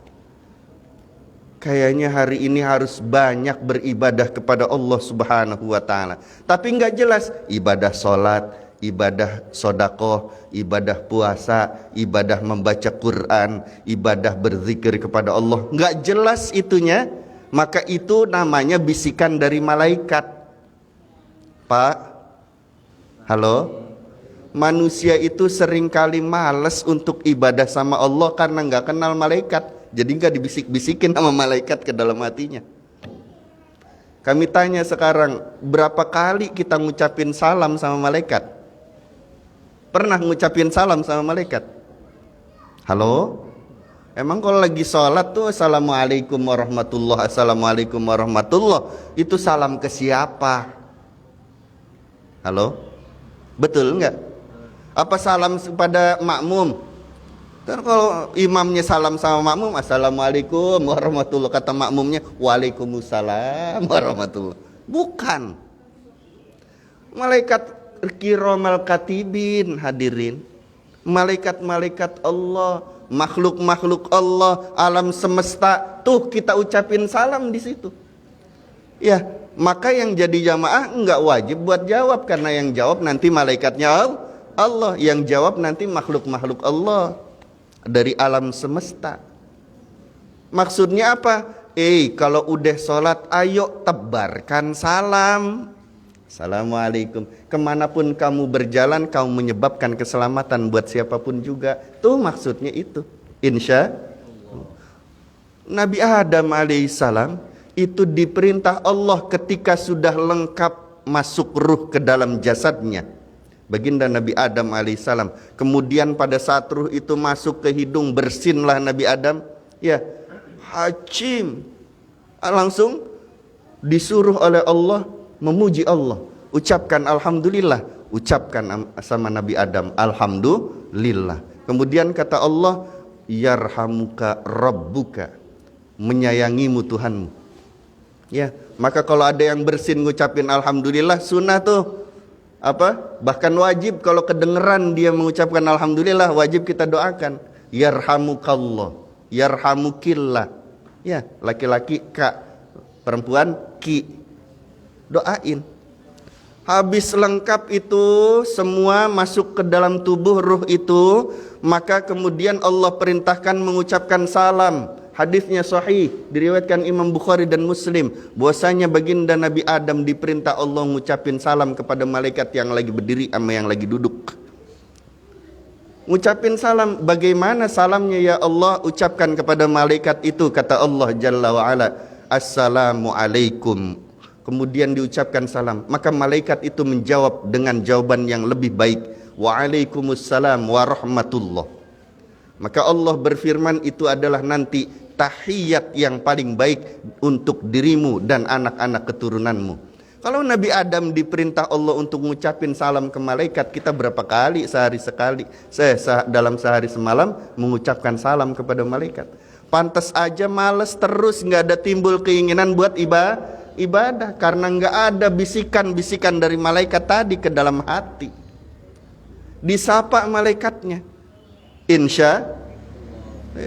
Kayaknya hari ini harus banyak beribadah kepada Allah Subhanahu wa ta'ala, tapi enggak jelas ibadah sholat, ibadah sodakoh, ibadah puasa, ibadah membaca Quran, ibadah berzikir kepada Allah, enggak jelas itunya. Maka itu namanya bisikan dari malaikat. Pak, halo? Manusia itu seringkali malas untuk ibadah sama Allah karena nggak kenal malaikat. Jadi nggak dibisik-bisikin sama malaikat ke dalam hatinya. Kami tanya sekarang, berapa kali kita ngucapin salam sama malaikat? Pernah ngucapin salam sama malaikat? Halo? Emang kalau lagi sholat tuh assalamualaikum warahmatullah, assalamualaikum warahmatullah, itu salam ke siapa? Halo? Betul nggak? Apa salam kepada makmum? Kan kalau imamnya salam sama makmum, assalamualaikum warahmatullah, kata makmumnya waalaikumsalam warahmatullah. Bukan. Malaikat kiromal katibin, hadirin, malaikat-malaikat Allah, makhluk-makhluk Allah, alam semesta, tuh kita ucapin salam di situ. Ya, maka yang jadi jamaah enggak wajib buat jawab, karena yang jawab nanti malaikatnya Allah, yang jawab nanti makhluk-makhluk Allah dari alam semesta. Maksudnya apa? Kalau udah sholat, ayo tebarkan salam. Assalamualaikum. Kemanapun kamu berjalan, kamu menyebabkan keselamatan buat siapapun juga. Tuh maksudnya itu. Insya Nabi Adam alaihissalam itu diperintah Allah ketika sudah lengkap masuk ruh ke dalam jasadnya, baginda Nabi Adam alaihissalam. Kemudian pada saat ruh itu masuk ke hidung, bersinlah Nabi Adam, ya, hacim, langsung disuruh oleh Allah memuji Allah, ucapkan alhamdulillah, ucapkan sama Nabi Adam alhamdulillah. Kemudian kata Allah, yarhamuka rabbuka, menyayangimu Tuhanmu. Ya, maka kalau ada yang bersin ngucapin alhamdulillah, sunnah tuh apa? Bahkan wajib, kalau kedengeran dia mengucapkan alhamdulillah, wajib kita doakan, yarhamukallah, yarhamukillah. Ya, laki-laki ka, perempuan ki. Doain. Habis lengkap itu semua masuk ke dalam tubuh ruh itu, maka kemudian Allah perintahkan mengucapkan salam. Hadisnya sahih, diriwayatkan Imam Bukhari dan Muslim, bahwasanya baginda Nabi Adam diperintah Allah ngucapin salam kepada malaikat yang lagi berdiri sama yang lagi duduk. Ngucapin salam, bagaimana salamnya ya Allah? Ucapkan kepada malaikat itu, kata Allah Jalla wa'ala, Assalamualaikum. Kemudian diucapkan salam, maka malaikat itu menjawab dengan jawaban yang lebih baik, Waalaikumsalam warahmatullah. Maka Allah berfirman, itu adalah nanti tahiyat yang paling baik untuk dirimu dan anak-anak keturunanmu. Kalau Nabi Adam diperintah Allah untuk mengucapin salam ke malaikat, kita berapa kali dalam sehari semalam mengucapkan salam kepada malaikat? Pantas aja males terus, nggak ada timbul keinginan buat ibadah karena nggak ada bisikan-bisikan dari malaikat tadi ke dalam hati. Disapa malaikatnya,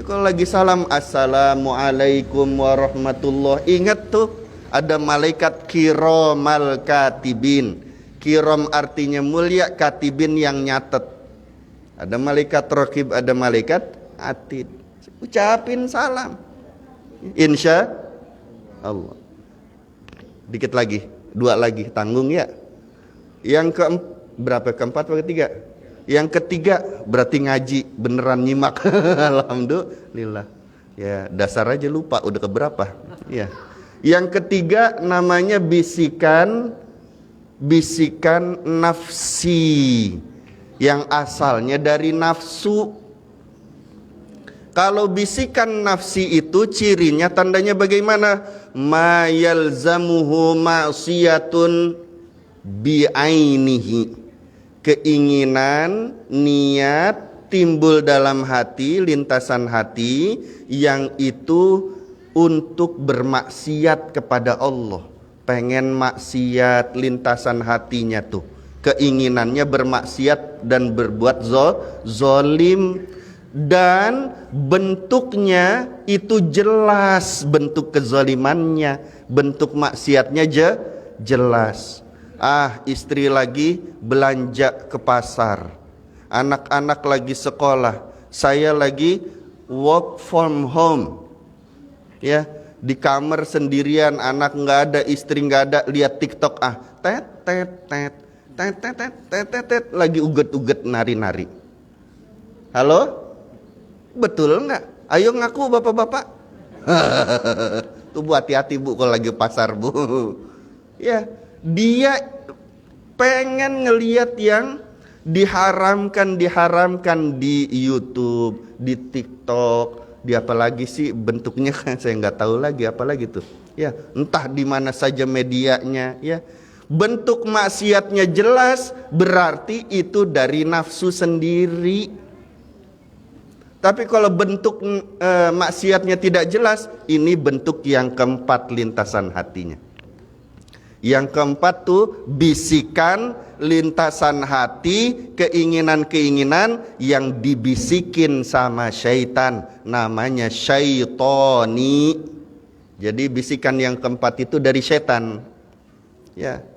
kalau lagi salam Assalamualaikum warahmatullah, ingat tuh ada malaikat kiromal katibin. Kirom artinya mulia, katibin yang nyatet. Ada malaikat raqib, ada malaikat atid. Ucapin salam, insya Allah. Dikit lagi, 2 lagi, tanggung ya. Yang keempat atau ketiga? Yang ketiga berarti ngaji, beneran nyimak. Alhamdulillah. Ya, dasar aja lupa udah keberapa. Ya. Yang ketiga namanya bisikan nafsi, yang asalnya dari nafsu. Kalau bisikan nafsi itu cirinya, tandanya bagaimana? Ma yalzamuhu ma'siyatun bi'ainihi. Keinginan, niat timbul dalam hati, lintasan hati, yang itu untuk bermaksiat kepada Allah. Pengen maksiat, lintasan hatinya tuh, keinginannya bermaksiat dan berbuat zolim. Dan bentuknya itu jelas, bentuk kezalimannya, bentuk maksiatnya jelas. Istri lagi belanja ke pasar, anak-anak lagi sekolah, saya lagi work from home, ya, di kamar sendirian, anak nggak ada, istri nggak ada, lihat TikTok, lagi uget-uget nari-nari. Halo? Betul enggak? Ayo ngaku bapak-bapak. Tuh Bu, hati-hati Bu kalau lagi pasar Bu. Ya, dia pengen ngelihat yang diharamkan di YouTube, di TikTok, di apa lagi sih bentuknya kan saya nggak tahu lagi, apa lagi tuh. Ya, entah di mana saja medianya, ya. Bentuk maksiatnya jelas, berarti itu dari nafsu sendiri. Tapi kalau bentuk maksiatnya tidak jelas, ini bentuk yang keempat, lintasan hatinya. Yang keempat tuh bisikan lintasan hati, keinginan-keinginan yang dibisikin sama syaitan, namanya syaitoni. Jadi bisikan yang keempat itu dari syaitan. Ya.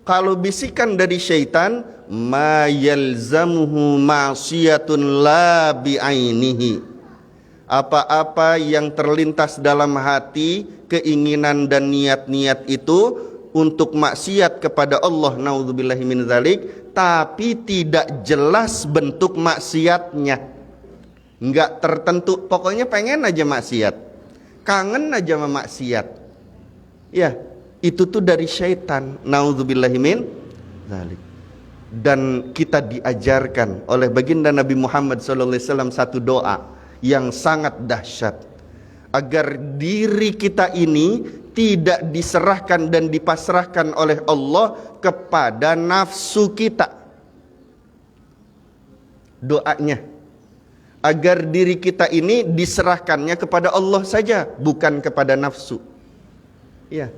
Kalau bisikan dari syaitan, ma yalzamuhu ma'siyatun la bi'ainihi. Apa-apa yang terlintas dalam hati, keinginan dan niat-niat itu untuk maksiat kepada Allah, naudzubillahi min dzalik, tapi tidak jelas bentuk maksiatnya. Enggak tertentu, pokoknya pengen aja maksiat, kangen aja sama maksiat. Ya, itu tuh dari syaitan, naudzubillahi min dzalik. Dan kita diajarkan oleh baginda Nabi Muhammad SAW satu doa yang sangat dahsyat, agar diri kita ini tidak diserahkan dan dipasrahkan oleh Allah kepada nafsu kita. Doanya, agar diri kita ini diserahkannya kepada Allah saja, bukan kepada nafsu. Ya,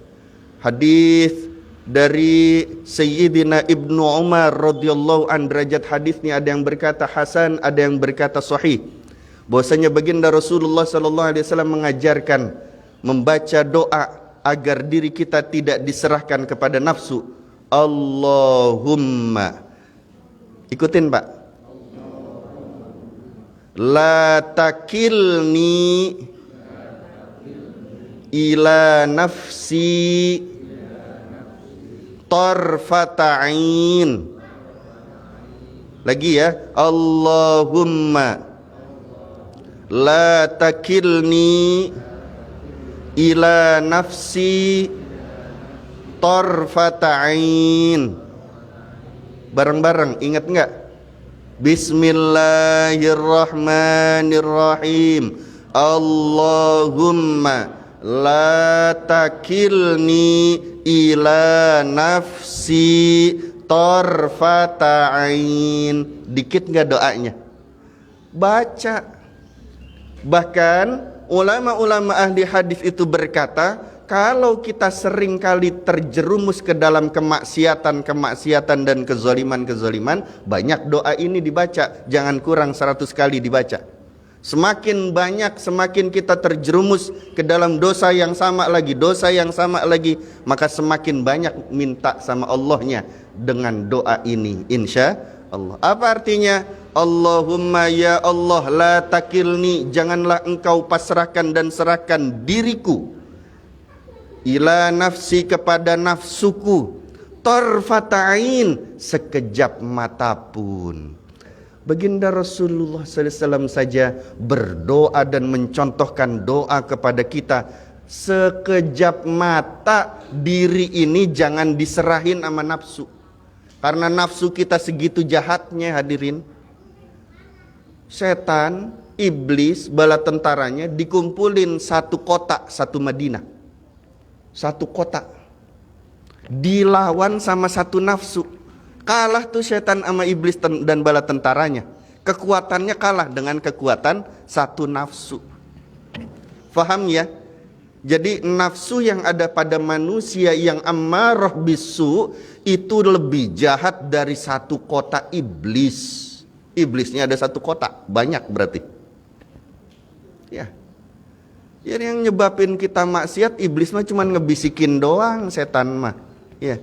hadis dari Sayyidina Ibnu Umar radhiyallahu an, derajat hadisnya ada yang berkata hasan, ada yang berkata sahih, Bahwasanya baginda Rasulullah sallallahu alaihi wasallam mengajarkan membaca doa agar diri kita tidak diserahkan kepada nafsu. Allahumma, ikutin Pak, la takilni ila nafsi tarfata'in. Lagi ya, Allahumma la takilni ila nafsi tarfata'in. Bareng-bareng, ingat enggak? Bismillahirrahmanirrahim. Allahumma la takilni ila nafsi tarfata'in. Dikit enggak doanya? Baca. Bahkan ulama-ulama ahli hadis itu berkata, kalau kita sering kali terjerumus ke dalam kemaksiatan dan kezaliman, banyak doa ini dibaca. Jangan kurang 100 kali dibaca. Semakin banyak, semakin kita terjerumus ke dalam dosa yang sama lagi, maka semakin banyak minta sama Allahnya dengan doa ini, insya Allah. Apa artinya? Allahumma ya Allah la takilni, janganlah engkau pasrahkan dan serahkan diriku ila nafsi, kepada nafsuku, tarfata'in, sekejap mata pun. Baginda Rasulullah SAW saja berdoa dan mencontohkan doa kepada kita, sekejap mata diri ini jangan diserahin sama nafsu. Karena nafsu kita segitu jahatnya, hadirin. Setan, iblis, bala tentaranya dikumpulin satu kota, satu Madinah. Satu kota dilawan sama satu nafsu. Kalah tuh setan sama iblis dan bala tentaranya. Kekuatannya kalah dengan kekuatan satu nafsu. Faham ya? Jadi nafsu yang ada pada manusia yang ammarah bisu itu lebih jahat dari satu kota iblis. Iblisnya ada satu kota, banyak berarti. Ya. Jadi yang nyebabin kita maksiat, iblis mah cuma ngebisikin doang, setan mah. Ya.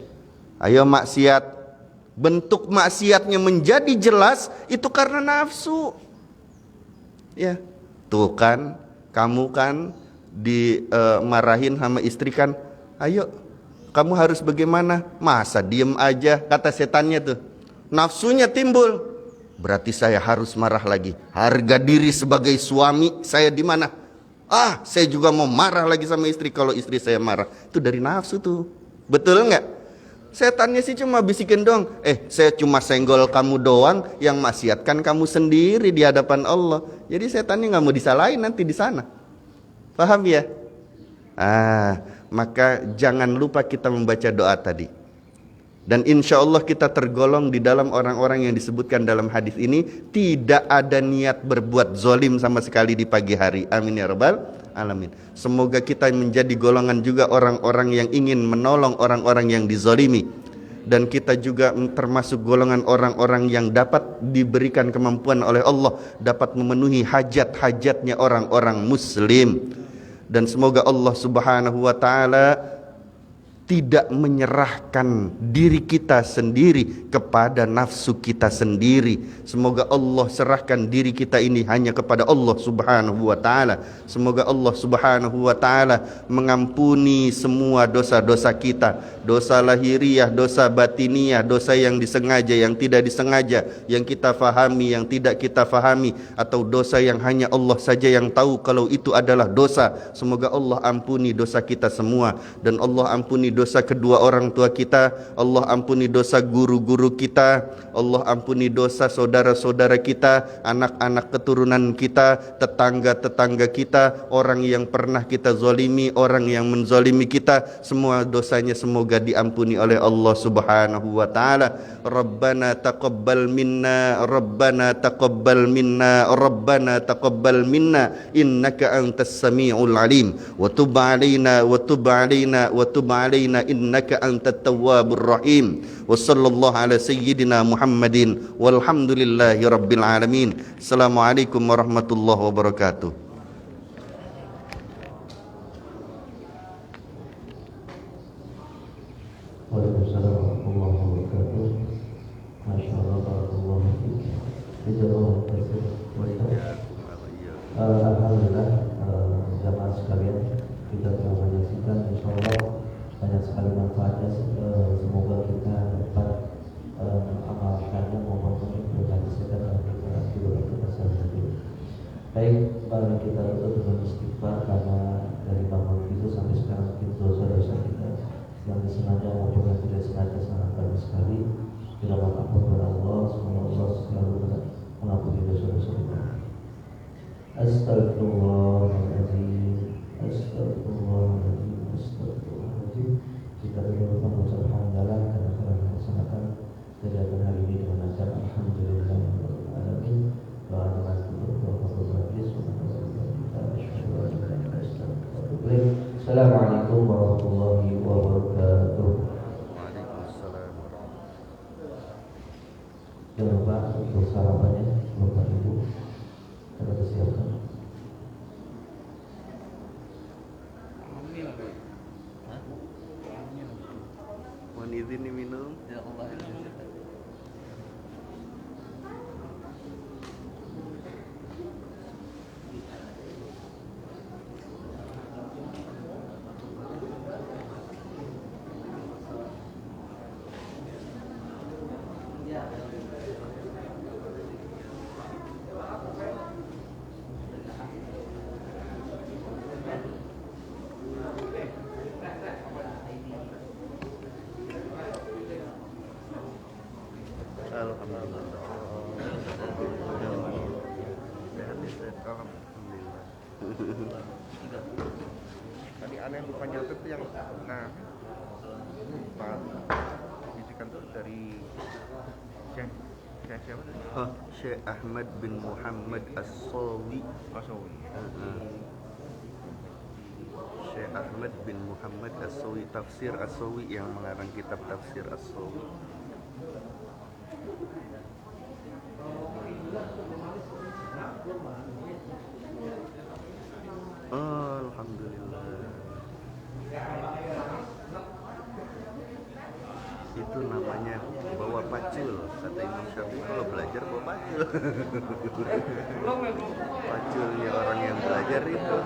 Ayo maksiat. Bentuk maksiatnya menjadi jelas itu karena nafsu. Ya. Tuh kan, kamu kan dimarahin sama istri kan. Ayo, kamu harus bagaimana? Masa diem aja, kata setannya tuh. Nafsunya timbul. Berarti saya harus marah lagi. Harga diri sebagai suami saya di mana? Saya juga mau marah lagi sama istri kalau istri saya marah. Itu dari nafsu tuh. Betul nggak? Setannya sih cuma bisikin doang. Saya cuma senggol kamu doang, yang maksiatkan kamu sendiri di hadapan Allah. Jadi setannya nggak mau disalahin nanti di sana. Paham ya? Maka jangan lupa kita membaca doa tadi. Dan insya Allah kita tergolong di dalam orang-orang yang disebutkan dalam hadis ini, tidak ada niat berbuat zolim sama sekali di pagi hari. Amin ya rabbal alamin. Semoga kita menjadi golongan juga orang-orang yang ingin menolong orang-orang yang dizolimi. Dan kita juga termasuk golongan orang-orang yang dapat diberikan kemampuan oleh Allah, dapat memenuhi hajat-hajatnya orang-orang muslim. Dan semoga Allah subhanahu wa ta'ala tidak menyerahkan diri kita sendiri kepada nafsu kita sendiri. Semoga Allah serahkan diri kita ini hanya kepada Allah subhanahu wa ta'ala. Semoga Allah subhanahu wa ta'ala mengampuni semua dosa-dosa kita. Dosa lahiriah, dosa batiniah, dosa yang disengaja, yang tidak disengaja, yang kita fahami, yang tidak kita fahami, atau dosa yang hanya Allah saja yang tahu kalau itu adalah dosa. Semoga Allah ampuni dosa kita semua. Dan Allah ampuni dosa kedua orang tua kita, Allah ampuni dosa guru-guru kita, Allah ampuni dosa saudara-saudara kita, anak-anak keturunan kita, tetangga-tetangga kita, orang yang pernah kita zalimi, orang yang menzalimi kita, semua dosanya semoga diampuni oleh Allah subhanahu wa ta'ala. Rabbana taqabbal minna, Rabbana taqabbal minna, Rabbana taqabbal minna, innaka antas sami'ul alim, wa tub alaina, wa tub alaina, wa tub alaina alaina innaka antat tawwabur rahim. Wa sallallahu ala sayyidina Muhammadin walhamdulillahi rabbil alamin. Assalamualaikum warahmatullahi wabarakatuh. Waalaikumsalam warahmatullahi wabarakatuh. Masya Allah, barakallahu fiik. Jazakallahu khairan. Alhamdulillah, jamaah sekalian, kita telah menyaksikan insya Allah banyak sekali manfaatnya. Semoga kita dapat mengamalkannya maupun mengimplementasikan dalam kita sehari-hari. Baik, mari kita tutup dengan istighfar karena dari bangun itu sampai sekarang mungkin dosa-dosa kita yang disengaja maupun yang tidak sengaja sangat banyak sekali. Kita mohon ampun kepada Allah, semoga Allah selalu mengampuni dosa-dosa kita. Astagfirullahaladzim, astagfirullahaladzim, astagfirullahaladzim. Jika kita lupa mengucap hamdalah karena kesempatan kegiatan hari ini dengan acara alhamdulillahirobbilalamin. Assalamualaikum warahmatullahi wabarakatuh. Waalaikumsalam warahmatullahi wabarakatuh. Jangan lupa untuk sarapannya, Bapak Ibu, kita persiapkan. Mohon izin diminum. Ya Allah. Tadi aneh lupa nyatet tuh yang Pak bisikan tuh dari Syekh siapa tadi? Syekh Ahmad bin Muhammad As-Sawi. Syekh Ahmad bin Muhammad As-Sawi, tafsir As-Sawi, yang mengarang kitab tafsir As-Sawi. Alhamdulillah. Itu namanya bawa pacul, kata Imam Syafi'i. Kalau belajar bawa pacul. Paculnya orang yang belajar itu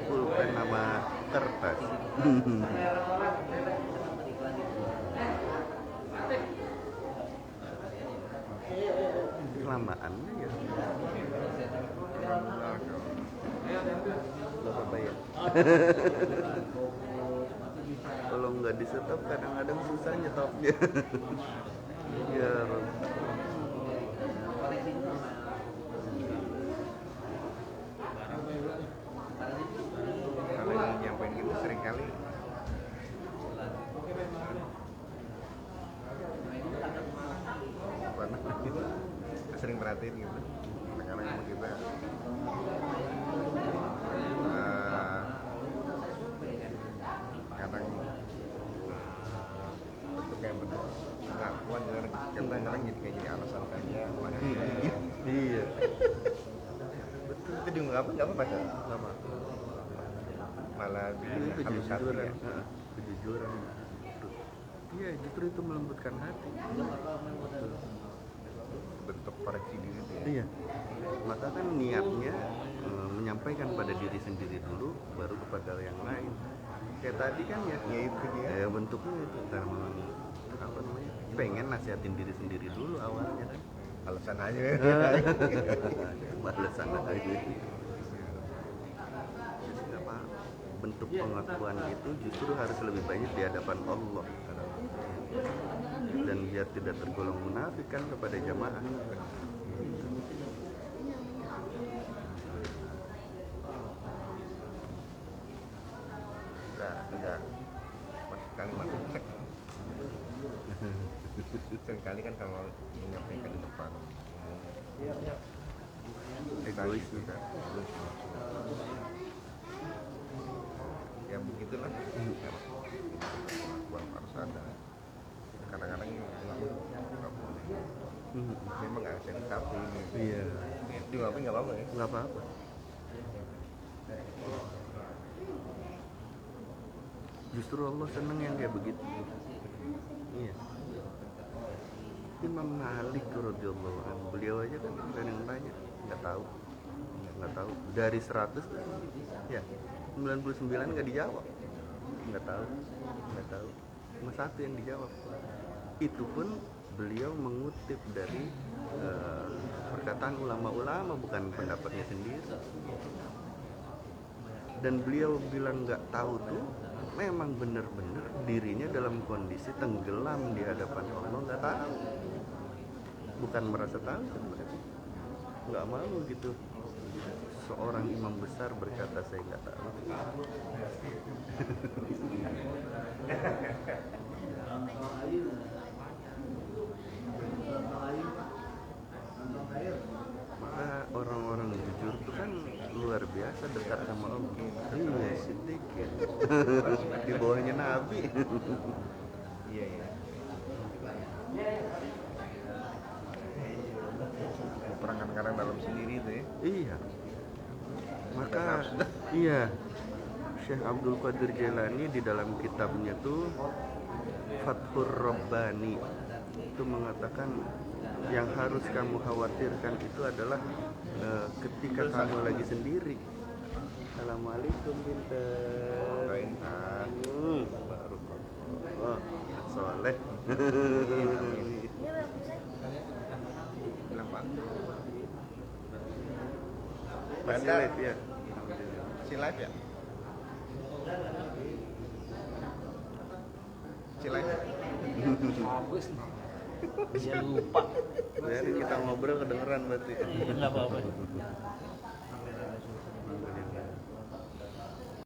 pulpen sama kertas. Kelamaannya ya. Berapa bayar? Kalau nggak di stop kadang-kadang susah nyetopnya. Ya Rob. Kalau yang nyampein gitu sering kali sering perhatiin gitu. Kadang-kadang sama kita kadang bentuk kayak bentuk pengakuan, kadang-kadang jadi alasan saja. Iya. Betul, itu diungkapin nggak apa-apa kan? Lama. Malah bikin Itu halus hati kejujuran, ya. kejujuran. Iya, justru itu melembutkan hati. Betul. Bentuk koreksi diri itu ya. Iya. Maka kan niatnya menyampaikan pada diri sendiri dulu, baru kepada yang lain. Kayak tadi kan ya itu dia. ya bentuknya itu karena apa namanya, pengen nasihatin diri sendiri dulu awalnya kan. Alasan aja. Alasan aja. Bentuk pengakuan itu justru harus lebih banyak di hadapan Allah, dan biar tidak tergolong munafik kan kepada jamaah. Enggak. Kali masuk cek. Seringkali kan kalau menyampaikan di depan Egois juga. Ya mungkin gitulah. Pengakuan harus ada. Kadang-kadang nggak boleh. Memang nggak bisa dikapi ini. Iya. Dimaafin nggak apa-apa ya? Nggak apa-apa. Justru Allah seneng yang kayak begitu. Iya. Imam Malik radhiyallahu anhu, beliau aja kan yang tanya, nggak tahu dari 100 ya 99 nggak dijawab, nggak tahu, cuma satu yang dijawab. Itu pun beliau mengutip dari perkataan ulama-ulama, bukan pendapatnya sendiri. Dan beliau bilang nggak tahu tuh memang benar-benar dirinya dalam kondisi tenggelam di hadapan Allah, nggak tahu, bukan merasa tahu sebenarnya, nggak malu gitu. Seorang imam besar berkata saya nggak tahu. Maka orang-orang jujur itu kan luar biasa dekat sama Allah. Iya, sedikit di bawahnya Nabi. Iya. Perang kadang-kadang dalam sendiri itu ya. Iya. Maka iya, Syekh Abdul Qadir Jailani di dalam kitabnya tuh Fathur Rabbani itu mengatakan yang harus kamu khawatirkan itu adalah ketika kamu lagi sendiri. Assalamualaikum Binten. Baru soleh. Bilang Pak. Masih live ya? Si live ya? Si live ya? Bagus. Dia lupa. Jadi kita ngobrol kedengeran berarti. Iya, nggak apa-apa.